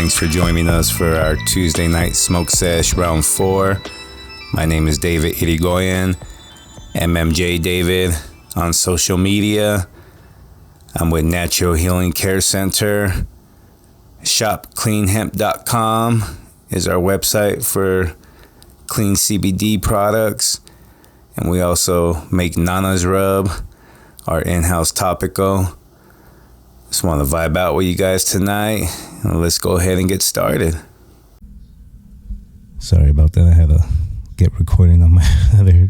Thanks for joining us for our Tuesday Night Smoke Sesh Round 4. My name is David Yrigoyen, MMJ David on social media. I'm with Natural Healing Care Center. ShopCleanHemp.com is our website for clean CBD products. And we also make Nana's Rub, our in-house topical. Just want to vibe out with you guys tonight. Let's go ahead and get started. Sorry about that. I had to get recording on my other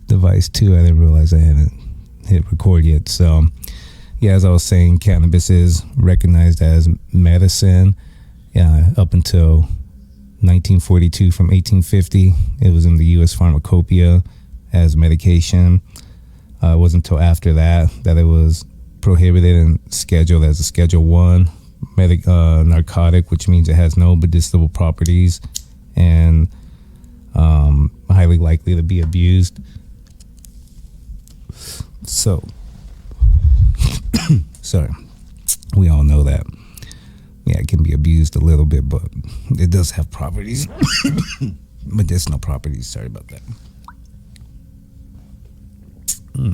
device too. I didn't realize I hadn't hit record yet. So, yeah, as I was saying, cannabis is recognized as medicine. Up until 1942, from 1850, it was in the U.S. Pharmacopoeia as medication. It wasn't until after that it was prohibited and scheduled as a Schedule 1 narcotic, which means it has no medicinal properties and highly likely to be abused. So, sorry, we all know that. Yeah, it can be abused a little bit, but it does have properties, medicinal properties. Sorry about that.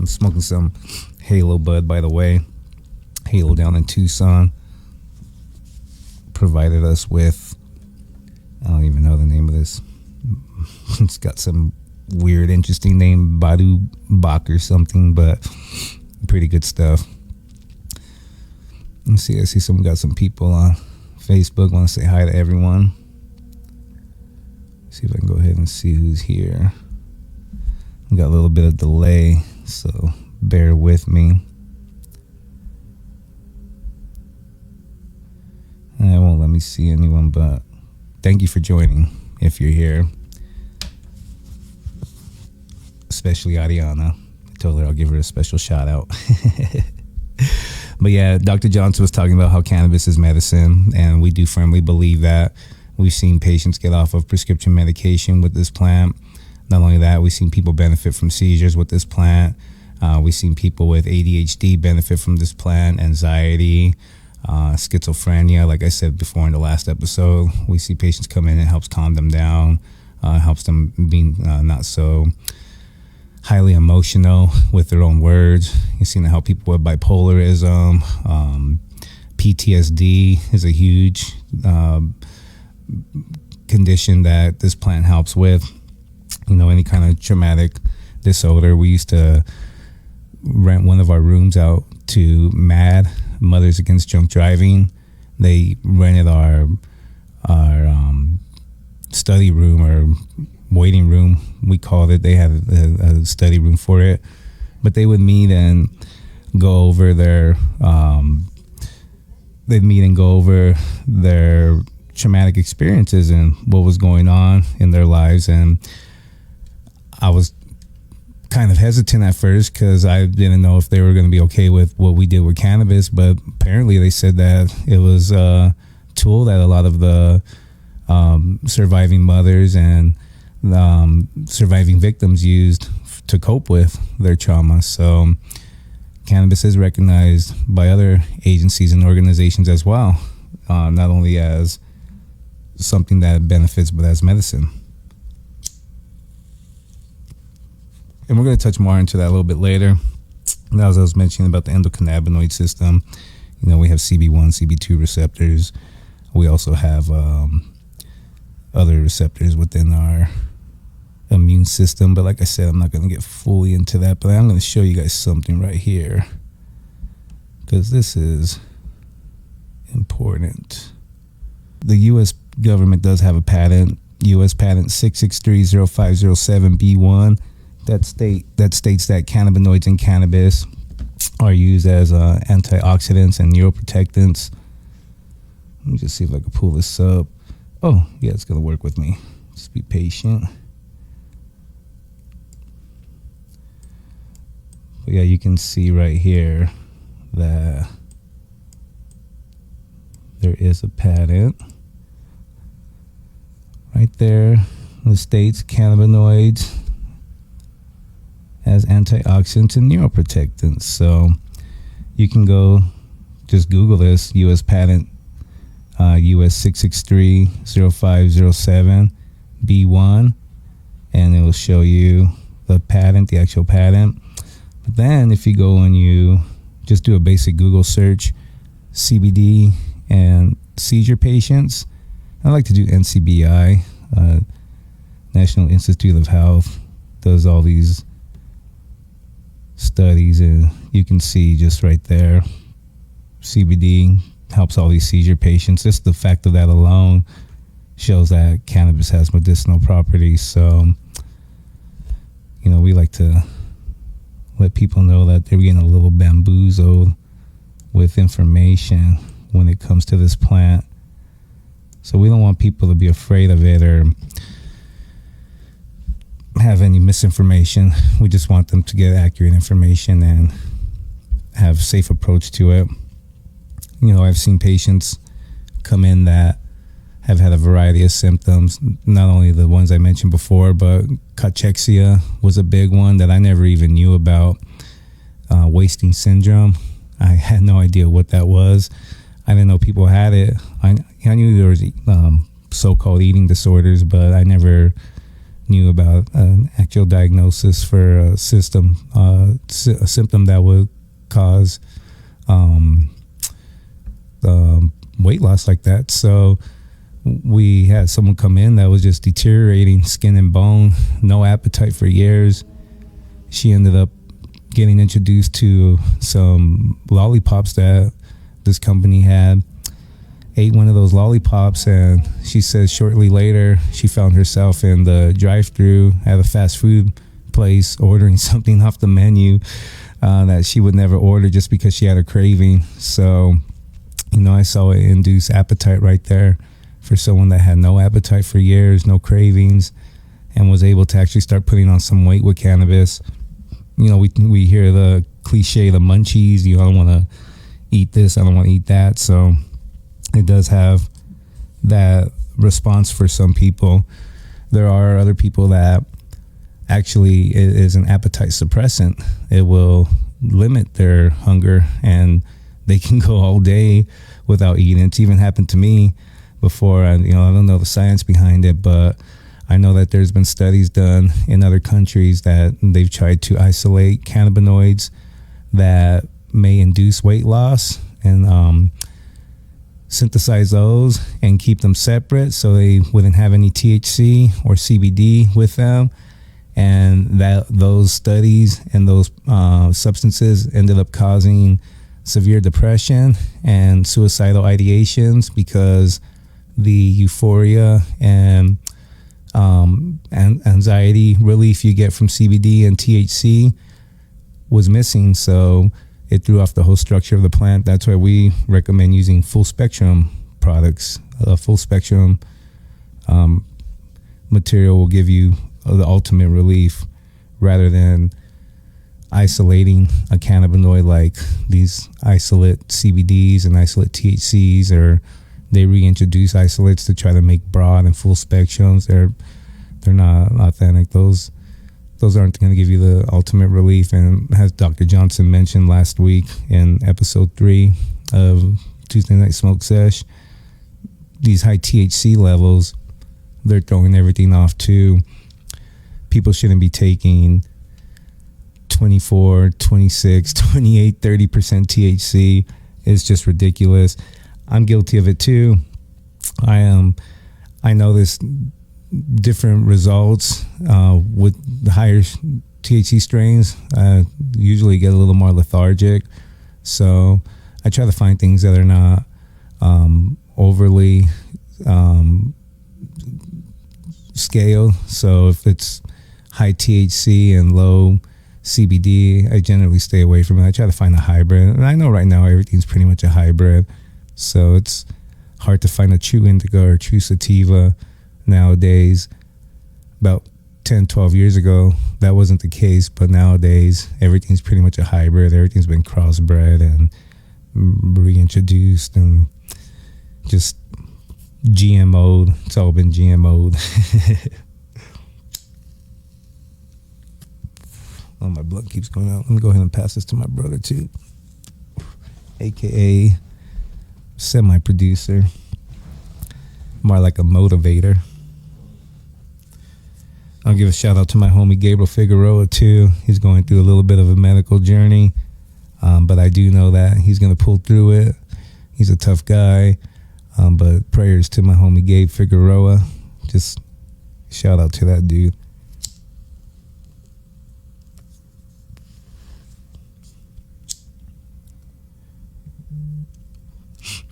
Smoking some Halo bud, by the way. Halo down in Tucson provided us with, I don't even know the name of this. It's got some weird, interesting name, Badu Bach or something, but pretty good stuff. Let's see, I see got some people on Facebook. Want to say hi to everyone. See if I can go ahead and see who's here. We got a little bit of delay, so bear with me. And it won't let me see anyone, but thank you for joining if you're here. Especially Ariana. I told her I'll give her a special shout out. But yeah, Dr. Johnson was talking about how cannabis is medicine, and we do firmly believe that. We've seen patients get off of prescription medication with this plant. Not only that, we've seen people benefit from seizures with this plant. We've seen people with ADHD benefit from this plant, anxiety, schizophrenia. Like I said before in the last episode, we see patients come in and helps calm them down, helps them be not so highly emotional with their own words. You've seen how people with bipolarism, PTSD is a huge condition that this plant helps with. You know, any kind of traumatic disorder. We used to rent one of our rooms out to MAD, Mothers Against Drunk Driving. They rented our study room or waiting room, we called it. They had a study room for it, but they would meet and go over their traumatic experiences and what was going on in their lives. And I was kind of hesitant at first because I didn't know if they were going to be okay with what we did with cannabis, but apparently they said that it was a tool that a lot of the surviving mothers and surviving victims used to cope with their trauma. So cannabis is recognized by other agencies and organizations as well, not only as something that benefits, but as medicine. And we're going to touch more into that a little bit later. And as I was mentioning about the endocannabinoid system, you know, we have CB1, CB2 receptors. We also have other receptors within our immune system. But like I said, I'm not going to get fully into that. But I'm going to show you guys something right here, because this is important. The U.S. government does have a patent, U.S. patent 6630507B1. That states that cannabinoids in cannabis are used as antioxidants and neuroprotectants. Let me just see if I can pull this up. Oh, yeah, it's going to work with me. Just be patient. But yeah, you can see right here that there is a patent. Right there, it states cannabinoids as antioxidants and neuroprotectants. So you can go just Google this, U.S. patent US 663-0507B1, and it will show you the patent, the actual patent. But then if you go and you just do a basic Google search, CBD and seizure patients, I like to do NCBI, National Institute of Health, does all these studies, and you can see just right there, CBD helps all these seizure patients. Just the fact of that alone shows that cannabis has medicinal properties. So, we like to let people know that they're getting a little bamboozled with information when it comes to this plant. So we don't want people to be afraid of it or have any misinformation. We just want them to get accurate information and have safe approach to it. I've seen patients come in that have had a variety of symptoms, not only the ones I mentioned before, but cachexia was a big one that I never even knew about. Wasting syndrome, I had no idea what that was. I didn't know people had it. I knew there was so-called eating disorders, but I never knew about an actual diagnosis for a symptom that would cause weight loss like that. So we had someone come in that was just deteriorating skin and bone, no appetite for years. She ended up getting introduced to some lollipops that this company had. Ate one of those lollipops, and she says shortly later she found herself in the drive-thru at a fast food place ordering something off the menu that she would never order just because she had a craving. So I saw it induce appetite right there for someone that had no appetite for years, no cravings, and was able to actually start putting on some weight with cannabis. We hear the cliche, the munchies, I don't want to eat this, I don't want to eat that. So it does have that response for some people. There are other people that actually it is an appetite suppressant. It will limit their hunger and they can go all day without eating. It's even happened to me before. I don't know the science behind it, but I know that there's been studies done in other countries that they've tried to isolate cannabinoids that may induce weight loss and synthesize those and keep them separate so they wouldn't have any THC or CBD with them. And that those studies and those substances ended up causing severe depression and suicidal ideations because the euphoria and anxiety relief you get from CBD and THC was missing. So it threw off the whole structure of the plant. That's why we recommend using full spectrum products. Full spectrum material will give you the ultimate relief rather than isolating a cannabinoid like these isolate CBDs and isolate THCs, or they reintroduce isolates to try to make broad and full spectrums. They're not authentic. Those aren't going to give you the ultimate relief. And as Dr. Johnson mentioned last week in episode 3 of Tuesday Night Smoke Sesh, these high THC levels, they're throwing everything off too. People shouldn't be taking 24, 26, 28, 30% THC. It's just ridiculous. I'm guilty of it too. I noticed different results with the higher THC strains. I usually get a little more lethargic. So I try to find things that are not overly scaled. So if it's high THC and low CBD, I generally stay away from it. I try to find a hybrid. And I know right now everything's pretty much a hybrid. So it's hard to find a true indica or true sativa nowadays. About 10, 12 years ago, that wasn't the case. But nowadays, everything's pretty much a hybrid. Everything's been crossbred and reintroduced and just GMO'd. It's all been GMO'd. Oh, my blood keeps going out. Let me go ahead and pass this to my brother too, aka semi-producer. more like a motivator. I'll give a shout out to my homie Gabriel Figueroa too. He's going through a little bit of a medical journey, but I do know that he's going to pull through it. He's a tough guy, but prayers to my homie Gabe Figueroa. Just shout out to that dude.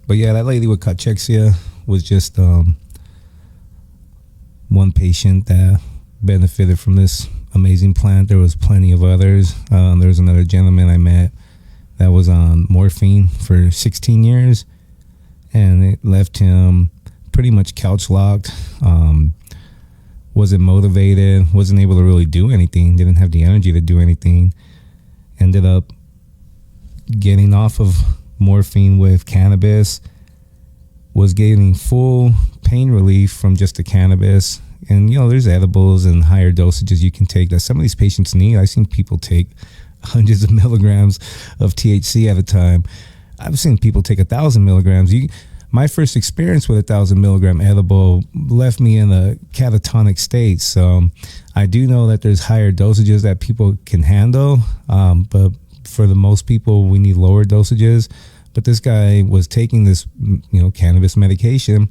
But yeah, that lady with cachexia was just one patient that benefited from this amazing plant. There was plenty of others. There was another gentleman I met that was on morphine for 16 years, and it left him pretty much couch locked. Wasn't motivated, wasn't able to really do anything, didn't have the energy to do anything. Ended up getting off of morphine with cannabis, was getting full pain relief from just the cannabis. And, you know, there's edibles and higher dosages you can take that some of these patients need. I've seen people take hundreds of milligrams of THC at a time. I've seen people take 1,000 milligrams. My first experience with 1,000 milligram edible left me in a catatonic state. So I do know that there's higher dosages that people can handle. But for the most people, we need lower dosages. But this guy was taking this, cannabis medication.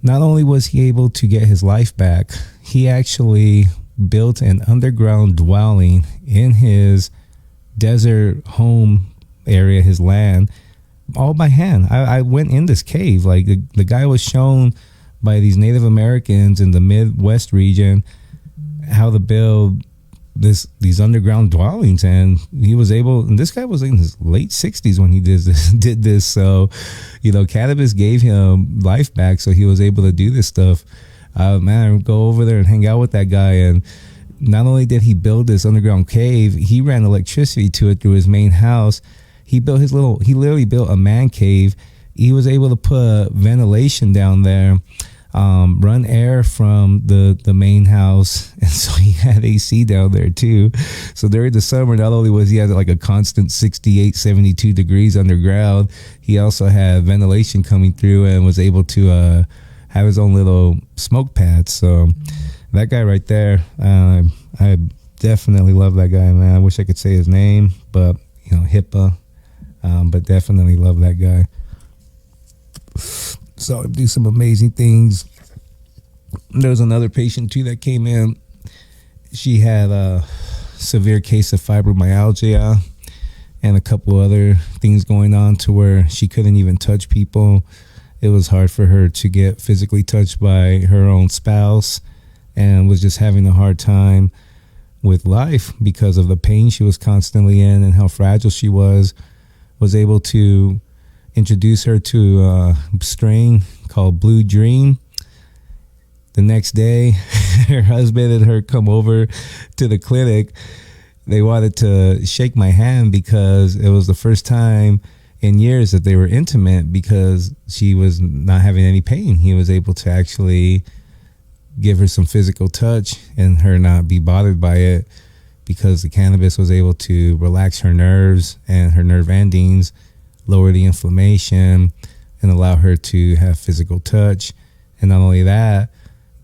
Not only was he able to get his life back, he actually built an underground dwelling in his desert home area, his land, all by hand. I went in this cave. Like the guy was shown by these Native Americans in the Midwest region how to build these underground dwellings, and he was able, and this guy was in his late 60s when he did this. So, cannabis gave him life back, so he was able to do this stuff. Man, go over there and hang out with that guy. And not only did he build this underground cave, he ran electricity to it through his main house. He literally built a man cave. He was able to put ventilation down there, run air from the main house, and so he had AC down there too. So during the summer, not only was he at like a constant 68, 72 degrees underground, he also had ventilation coming through and was able to have his own little smoke pad. So that guy right there, I definitely love that guy, man. I wish I could say his name, but HIPAA, but definitely love that guy. So do some amazing things. There was another patient too that came in. She had a severe case of fibromyalgia and a couple other things going on to where she couldn't even touch people. It was hard for her to get physically touched by her own spouse, and was just having a hard time with life because of the pain she was constantly in and how fragile she was. Was able to introduce her to a strain called Blue Dream. The next day, her husband and her come over to the clinic. They wanted to shake my hand because it was the first time in years that they were intimate, because she was not having any pain. He was able to actually give her some physical touch and her not be bothered by it, because the cannabis was able to relax her nerves and her nerve endings, lower the inflammation, and allow her to have physical touch. And not only that,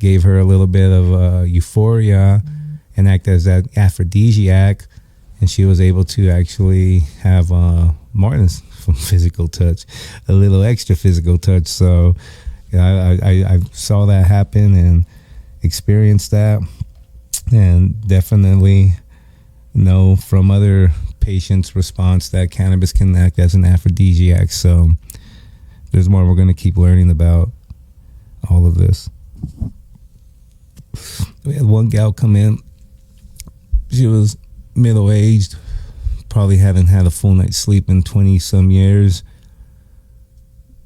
gave her a little bit of euphoria and act as that aphrodisiac, and she was able to actually have more than some physical touch, a little extra physical touch. So I saw that happen and experienced that, and definitely know from other patients' response that cannabis can act as an aphrodisiac. So there's more we're going to keep learning about all of this. We had one gal come in. She was middle-aged, probably hadn't had a full night's sleep in 20 some years,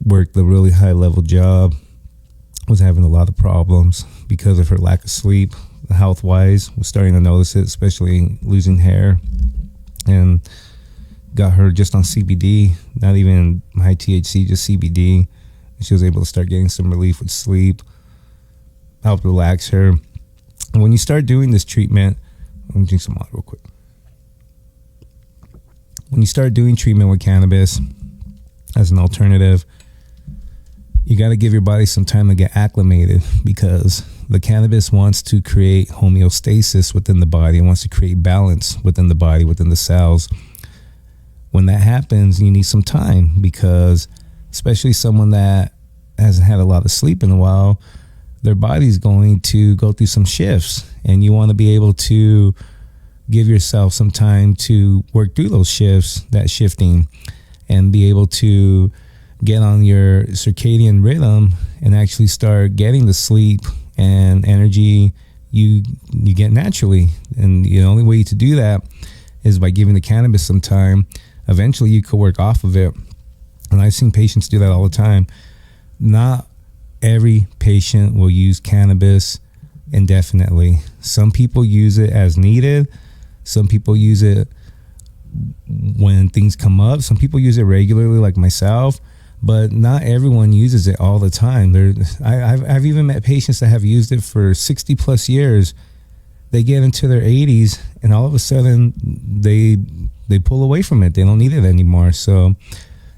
worked a really high level job, was having a lot of problems because of her lack of sleep. Health wise, was starting to notice it, especially losing hair, and got her just on CBD, not even high THC, just CBD. And she was able to start getting some relief with sleep, helped relax her. And when you start doing this treatment, let me drink some water real quick. When you start doing treatment with cannabis as an alternative, you got to give your body some time to get acclimated, because the cannabis wants to create homeostasis within the body. It wants to create balance within the body, within the cells. When that happens, you need some time, because especially someone that hasn't had a lot of sleep in a while, their body's going to go through some shifts, and you want to be able to give yourself some time to work through those shifts, that shifting, and be able to get on your circadian rhythm and actually start getting the sleep and energy you get naturally. And the only way to do that is by giving the cannabis some time. Eventually you could work off of it. And I've seen patients do that all the time. Not every patient will use cannabis indefinitely. Some people use it as needed. Some people use it when things come up. Some people use it regularly, like myself, but not everyone uses it all the time. I've even met patients that have used it for 60 plus years. They get into their 80s and all of a sudden they pull away from it. They don't need it anymore. So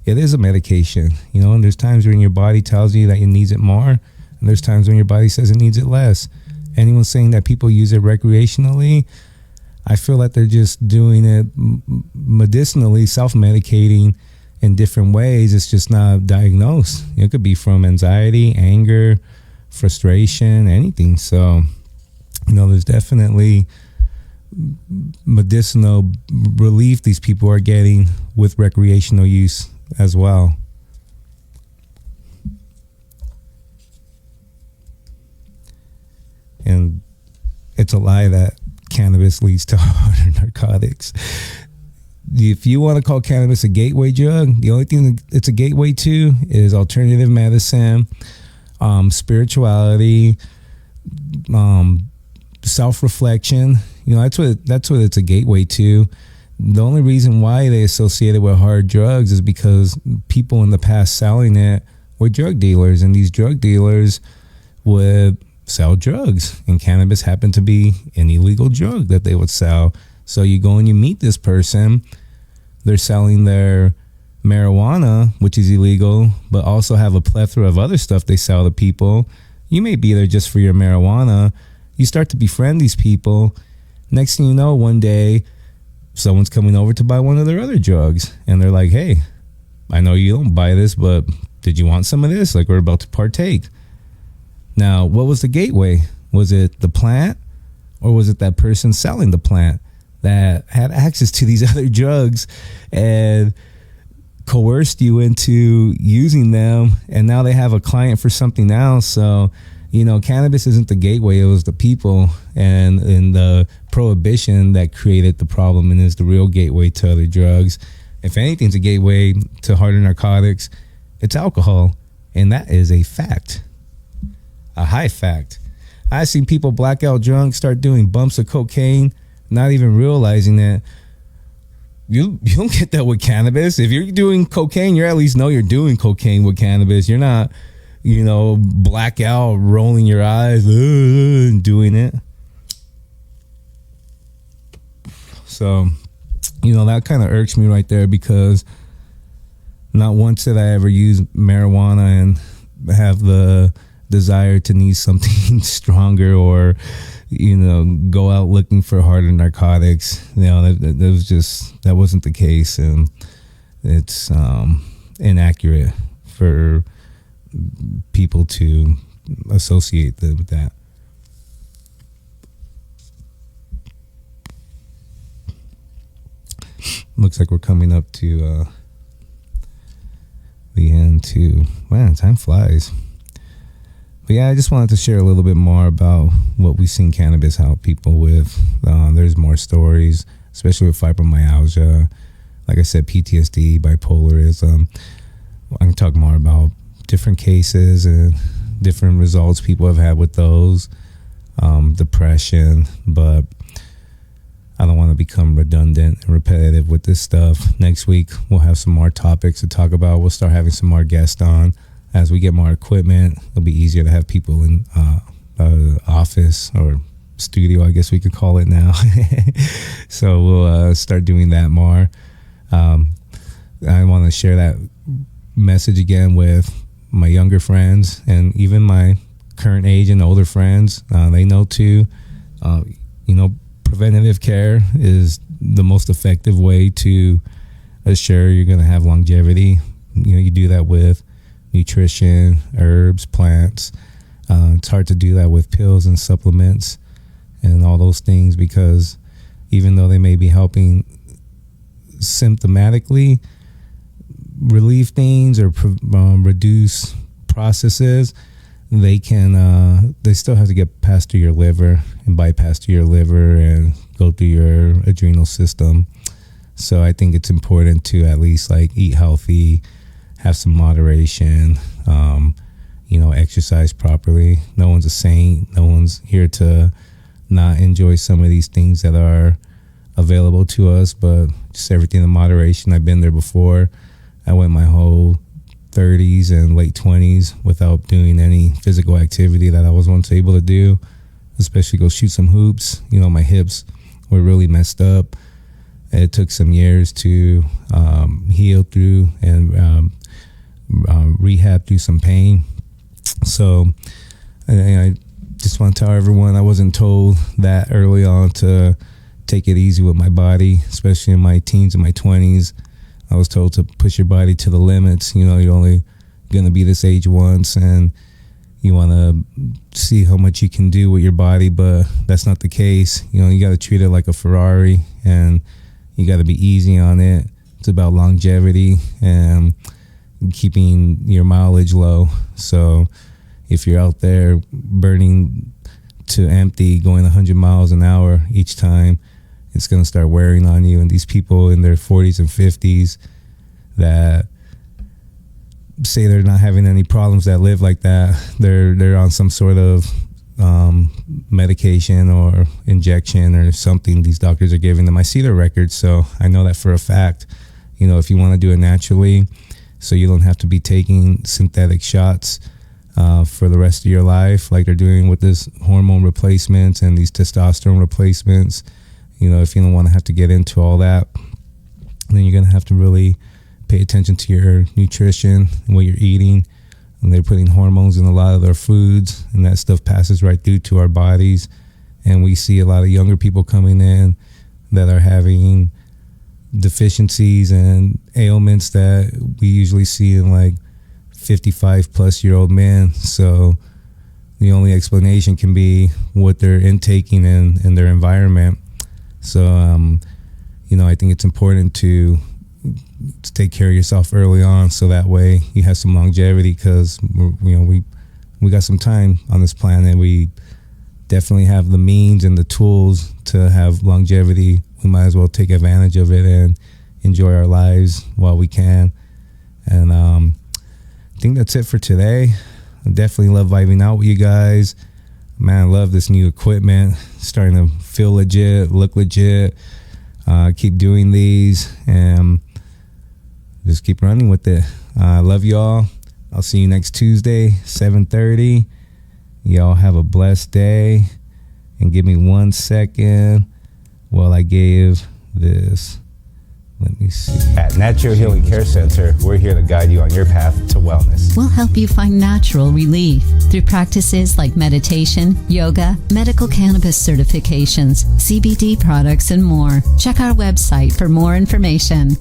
it is a medication, and there's times when your body tells you that it needs it more, and there's times when your body says it needs it less. Anyone saying that people use it recreationally, I feel that they're just doing it medicinally, self-medicating in different ways. It's just not diagnosed. It could be from anxiety, anger, frustration, anything. So, there's definitely medicinal relief these people are getting with recreational use as well. And it's a lie that cannabis leads to harder narcotics. If you want to call cannabis a gateway drug, the only thing it's a gateway to is alternative medicine, spirituality, self-reflection. That's what it's a gateway to. The only reason why they associate it with hard drugs is because people in the past selling it were drug dealers, and these drug dealers would sell drugs, and cannabis happened to be an illegal drug that they would sell. So you go and you meet this person, they're selling their marijuana, which is illegal, but also have a plethora of other stuff they sell to people. You may be there just for your marijuana. You start to befriend these people. Next thing you know, one day someone's coming over to buy one of their other drugs, and they're like, hey, I know you don't buy this, but did you want some of this? Like, we're about to partake. Now, what was the gateway? Was it the plant, or was it that person selling the plant that had access to these other drugs and coerced you into using them, and now they have a client for something else? So, cannabis isn't the gateway. It was the people and the prohibition that created the problem, and is the real gateway to other drugs. If anything's a gateway to harder narcotics, it's alcohol, and that is a fact. A high fact. I've seen people blackout drunk, start doing bumps of cocaine, not even realizing that you don't get that with cannabis. If you're doing cocaine, you at least know you're doing cocaine with cannabis. You're not, blackout, rolling your eyes, and doing it. So, that kind of irks me right there, because not once did I ever use marijuana and have the desire to need something stronger, or go out looking for harder narcotics. That wasn't the case, and it's inaccurate for people to associate with that. Looks like we're coming up to the end too. Man, time flies. But yeah, I just wanted to share a little bit more about what we've seen cannabis help people with. There's more stories, especially with fibromyalgia, like I said, PTSD, bipolarism. I can talk more about different cases and different results people have had with those, depression, but I don't want to become redundant and repetitive with this stuff. Next week, we'll have some more topics to talk about. We'll start having some more guests on. As we get more equipment, it'll be easier to have people in office or studio, I guess we could call it now. So we'll start doing that more. I want to share that message again with my younger friends, and even my current age and older friends, they know too. Preventative care is the most effective way to assure you're going to have longevity. You do that with nutrition, herbs, plants. It's hard to do that with pills and supplements and all those things, because even though they may be helping symptomatically relieve things or reduce processes, they still have to get past through your liver and bypass through your liver and go through your adrenal system. So I think it's important to at least eat healthy, have some moderation, exercise properly. No one's a saint. No one's here to not enjoy some of these things that are available to us, but just everything in moderation. I've been there before. I went my whole 30s and late 20s without doing any physical activity that I was once able to do, especially go shoot some hoops. My hips were really messed up. It took some years to heal through and rehab through some pain. So I just want to tell everyone I wasn't told that early on to take it easy with my body, especially in my teens and my 20s. I was told to push your body to the limits. You're only going to be this age once, and you want to see how much you can do with your body, but that's not the case. You got to treat it like a Ferrari, and you got to be easy on it. It's about longevity and keeping your mileage low. So if you're out there burning to empty, going 100 miles an hour each time, it's going to start wearing on you. And these people in their 40s and 50s that say they're not having any problems, that live like that, they're on some sort of medication or injection or something these doctors are giving them. I see their records, so I know that for a fact. If you want to do it naturally, so you don't have to be taking synthetic shots for the rest of your life like they're doing with this hormone replacements and these testosterone replacements. If you don't want to have to get into all that, then you're going to have to really pay attention to your nutrition and what you're eating. And they're putting hormones in a lot of their foods, and that stuff passes right through to our bodies. And we see a lot of younger people coming in that are having deficiencies and ailments that we usually see in 55 plus year old men. So the only explanation can be what they're intaking in their environment. So, I think it's important to take care of yourself early on, so that way you have some longevity, because, we got some time on this planet. We definitely have the means and the tools to have longevity. We might as well take advantage of it and enjoy our lives while we can. And I think that's it for today. I definitely love vibing out with you guys. Man, I love this new equipment. Starting to feel legit, look legit. Keep doing these and just keep running with it. I love y'all. I'll see you next Tuesday, 7:30. Y'all have a blessed day. And give me 1 second while I gave this. Let me see. At Natural Healing Care Center, we're here to guide you on your path to wellness. We'll help you find natural relief through practices like meditation, yoga, medical cannabis certifications, CBD products, and more. Check our website for more information.